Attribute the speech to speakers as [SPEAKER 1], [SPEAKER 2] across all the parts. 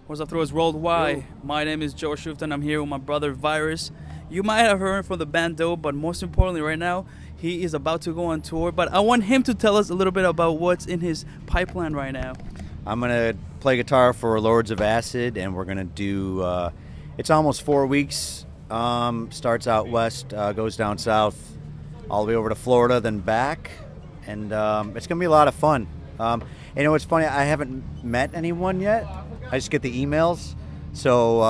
[SPEAKER 1] What's up, Throwers Worldwide?
[SPEAKER 2] Yo.
[SPEAKER 1] My name is Joe Shufton. I'm here with my brother Virus. You might have heard from the band Dope, but most importantly right now, he is about to go on tour. But I want him to tell us a little bit about what's in his pipeline right now.
[SPEAKER 2] I'm going to play guitar for Lords of Acid, and we're going to do, it's almost 4 weeks. Starts out west, goes down south, all the way over to Florida, then back. And it's going to be a lot of fun. You know, it's funny, I haven't met anyone yet. I just get the emails. So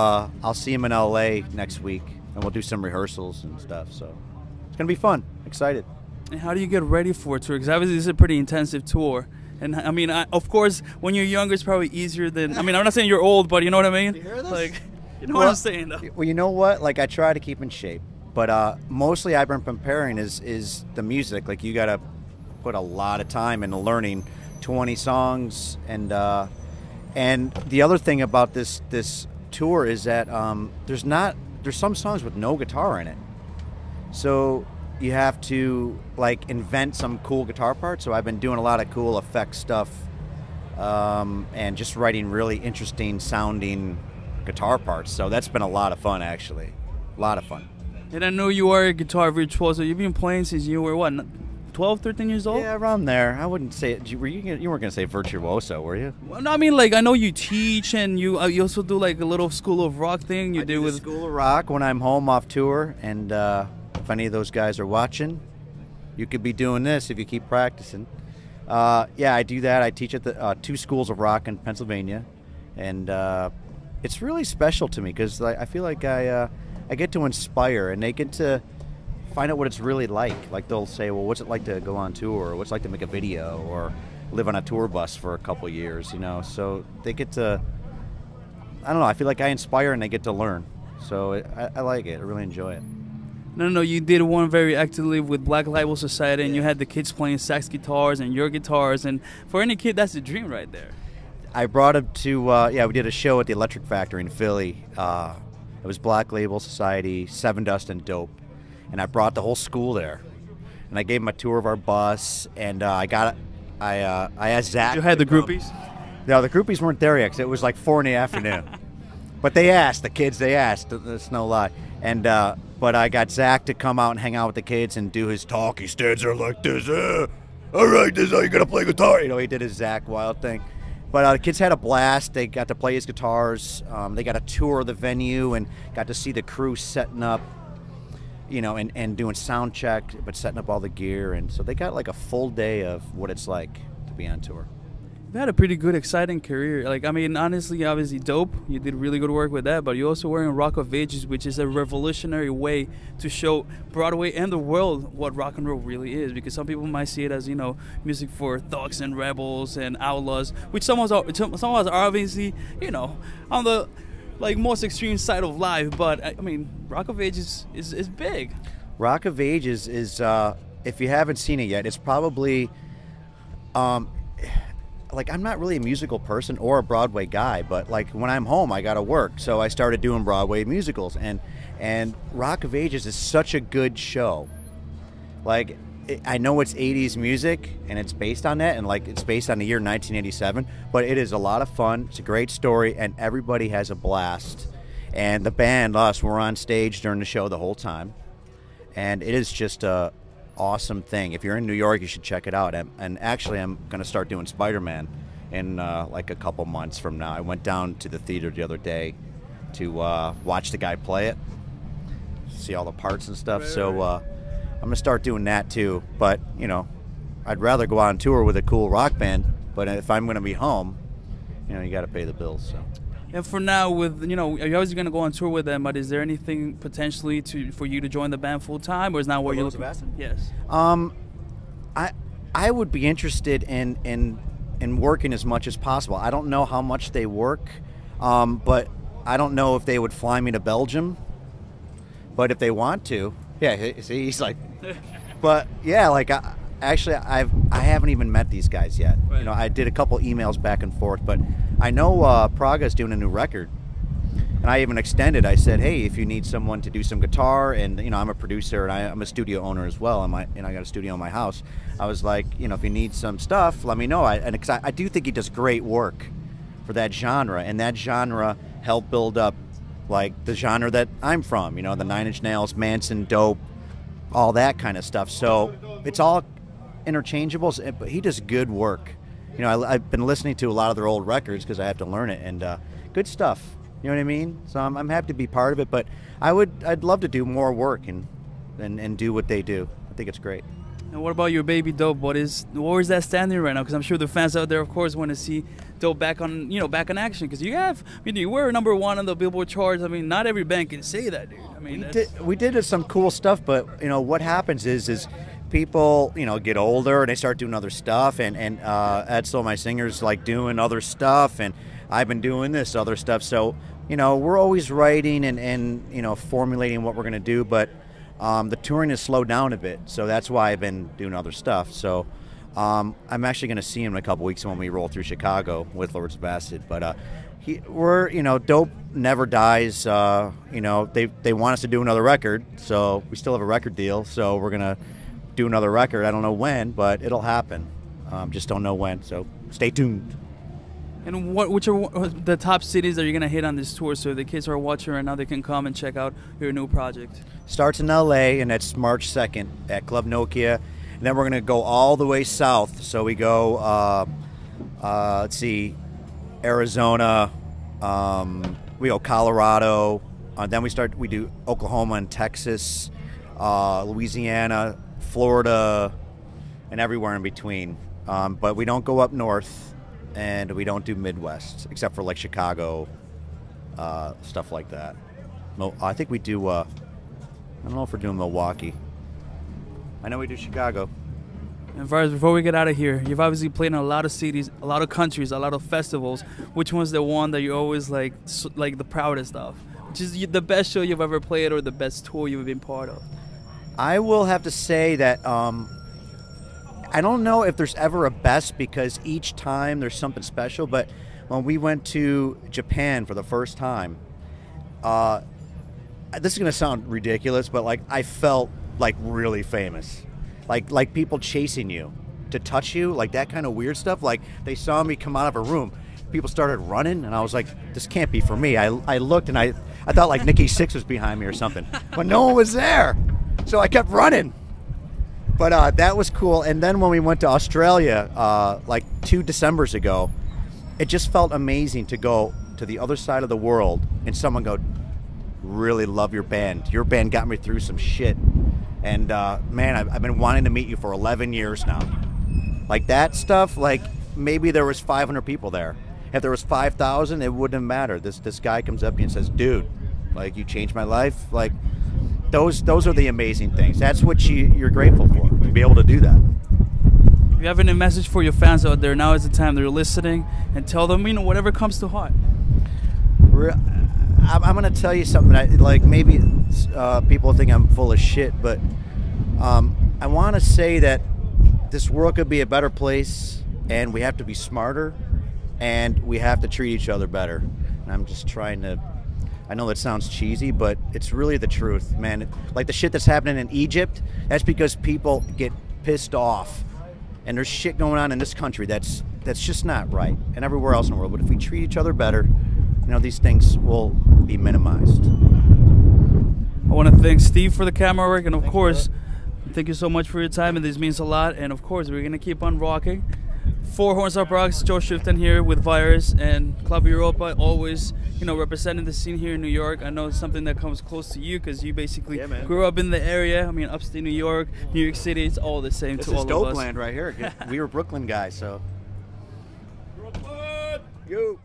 [SPEAKER 2] I'll see him in LA next week, and we'll do some rehearsals and stuff. So it's going to be fun. Excited.
[SPEAKER 1] And how do you get ready for a tour? Because obviously this is a pretty intensive tour. And I mean, of course, when you're younger, it's probably easier than, I mean, I'm not saying you're old, but you know what I mean?
[SPEAKER 2] You hear this?
[SPEAKER 1] Like, you know what I'm saying, though.
[SPEAKER 2] Well, you know what? Like, I try to keep in shape. But mostly I've been preparing is the music. Like, you got to put a lot of time into learning 20 songs. And the other thing about this tour is that there's some songs with no guitar in it. So you have to like invent some cool guitar parts. So I've been doing a lot of cool effect stuff and just writing really interesting sounding guitar parts. So that's been a lot of fun, actually. A lot of fun.
[SPEAKER 1] And I know you are a guitar virtuoso. You've been playing since you were, what, 12, 13 years old?
[SPEAKER 2] Yeah, around there. I wouldn't say it. You weren't going to say virtuoso, were you?
[SPEAKER 1] Well, no, I mean, like, I know you teach and you also do like a little School of Rock thing.
[SPEAKER 2] I do with School of Rock when I'm home off tour. And if any of those guys are watching, you could be doing this if you keep practicing. Yeah, I do that. I teach at the 2 schools of rock in Pennsylvania. And it's really special to me because I feel like I get to inspire, and they get to find out what it's really like. Like, they'll say, well, what's it like to go on tour, or what's it like to make a video, or live on a tour bus for a couple years, you know? So they get to, I don't know, I feel like I inspire and they get to learn. So I like it. I really enjoy it.
[SPEAKER 1] No, you did one very actively with Black Label Society, and you had the kids playing sax guitars and your guitars, and for any kid, that's a dream right there.
[SPEAKER 2] I brought him to, yeah, we did a show at the Electric Factory in Philly. It was Black Label Society, Sevendust, and Dope. And I brought the whole school there. And I gave them a tour of our bus, and I asked Zach.
[SPEAKER 1] You had the groupies?
[SPEAKER 2] No, the groupies weren't there yet, 'cause it was like 4 in the afternoon. But they asked, the kids, they asked. That's no lie. And but I got Zach to come out and hang out with the kids and do his talk. He stands there like this. All right, this is how you're gonna play guitar. You know, he did his Zach Wild thing. But the kids had a blast. They got to play his guitars. They got a tour of the venue and got to see the crew setting up, you know, and doing sound check, but setting up all the gear. And so they got like a full day of what it's like to be on tour.
[SPEAKER 1] You had a pretty good, exciting career. Like, I mean, honestly, obviously, Dope. You did really good work with that, but you also were in Rock of Ages, which is a revolutionary way to show Broadway and the world what rock and roll really is. Because some people might see it as, you know, music for thugs and rebels and outlaws, which some of us are obviously, you know, on the like most extreme side of life. But I mean, Rock of Ages is big.
[SPEAKER 2] Rock of Ages is, if you haven't seen it yet, it's probably. Like, I'm not really a musical person or a Broadway guy, but like when I'm home, I gotta work, so I started doing Broadway musicals, and Rock of Ages is such a good show. Like, I know it's 80s music and it's based on that, and like it's based on the year 1987, but it is a lot of fun. It's a great story, and everybody has a blast. And the band, us, were on stage during the show the whole time, and it is just a awesome thing. If you're in New York, you should check it out. And actually, I'm going to start doing Spider-Man in like a couple months from now. I went down to the theater the other day to watch the guy play it, see all the parts and stuff. So I'm going to start doing that too. But, you know, I'd rather go on tour with a cool rock band. But if I'm going to be home, you know, you got to pay the bills. So.
[SPEAKER 1] And for now, with, you know, you're always going to go on tour with them, but is there anything potentially for you to join the band full time, or is not what you're looking for? Yes.
[SPEAKER 2] I would be interested in working as much as possible. I don't know how much they work, but I don't know if they would fly me to Belgium. But if they want to, yeah. See, he's like, but yeah, like actually, I haven't even met these guys yet. Right. You know, I did a couple emails back and forth, but I know Praga's doing a new record, and I even extended. I said, hey, if you need someone to do some guitar, and you know, I'm a producer and I'm a studio owner as well, and I got a studio in my house. I was like, you know, if you need some stuff, let me know. And I do think he does great work. for that genre, and that genre helped build up like the genre that I'm from, you know, the Nine Inch Nails, Manson, Dope, all that kind of stuff. So it's all interchangeable, but he does good work. You know, I've been listening to a lot of their old records because I have to learn it, and good stuff. You know what I mean? So I'm happy to be part of it, but I'd love to do more work and do what they do. I think it's great.
[SPEAKER 1] And what about your baby Dope? Where is that standing right now? Because I'm sure the fans out there, of course, want to see Dope back on, back in action. Because you were #1 on the Billboard charts. I mean, not every band can say that, dude. I mean,
[SPEAKER 2] we did some cool stuff, but what happens is people get older and they start doing other stuff, and Edsel, my singer's like doing other stuff, and I've been doing this other stuff. So we're always writing and formulating what we're gonna do, but the touring has slowed down a bit, so that's why I've been doing other stuff. So I'm actually going to see him in a couple weeks when we roll through Chicago with Lords of Acid. But Dope never dies. They want us to do another record, so we still have a record deal. So we're going to do another record. I don't know when, but it'll happen. Just don't know when. So stay tuned.
[SPEAKER 1] And which are the top cities that you're going to hit on this tour, so the kids who are watching right now, they can come and check out your new project?
[SPEAKER 2] Starts in L.A., and that's March 2nd at Club Nokia. And then we're going to go all the way south. So we go, let's see, Arizona, we go Colorado, then we do Oklahoma and Texas, Louisiana, Florida, and everywhere in between. But we don't go up north. And we don't do Midwest, except for like Chicago, stuff like that. I think we do, I don't know if we're doing Milwaukee. I know we do Chicago.
[SPEAKER 1] And Virus, before we get out of here, you've obviously played in a lot of cities, a lot of countries, a lot of festivals. Which one's the one that you're always like the proudest of? Which is the best show you've ever played or the best tour you've been part of?
[SPEAKER 2] I will have to say that I don't know if there's ever a best, because each time there's something special, but when we went to Japan for the first time, this is going to sound ridiculous, but like I felt like really famous. Like people chasing you to touch you, like that kind of weird stuff. Like they saw me come out of a room, people started running, and I was like, this can't be for me. I looked and I thought like Nikki Sixx was behind me or something, but no one was there. So I kept running. But that was cool. And then when we went to Australia, like 2 Decembers ago, it just felt amazing to go to the other side of the world and someone go, really love your band. Your band got me through some shit. And man, I've been wanting to meet you for 11 years now. Like that stuff, like maybe there was 500 people there. If there was 5,000, it wouldn't have mattered. This guy comes up to you and says, dude, like you changed my life. Like those are the amazing things. That's what you're grateful for, to be able to do that.
[SPEAKER 1] If you have any message for your fans out there, now is the time they're listening, and tell them, whatever comes to heart.
[SPEAKER 2] I'm going to tell you something. Like maybe people think I'm full of shit, but I want to say that this world could be a better place, and we have to be smarter, and we have to treat each other better. And I'm just trying to. I know that sounds cheesy, but it's really the truth, man. Like the shit that's happening in Egypt, that's because people get pissed off. And there's shit going on in this country that's just not right, and everywhere else in the world. But if we treat each other better, these things will be minimized.
[SPEAKER 1] I want to thank Steve for the camera work, and of course, thank you so much for your time, and this means a lot. And of course, we're going to keep on rocking. 4 Horns Up Rocks, Joe Shifton here with Virus and Club Europa, always, representing the scene here in New York. I know it's something that comes close to you because you basically grew up in the area. I mean, upstate New York, New York City, it's all the same to all of us.
[SPEAKER 2] This is Dope Land right here. We were Brooklyn guys, so.
[SPEAKER 1] Brooklyn!
[SPEAKER 2] You.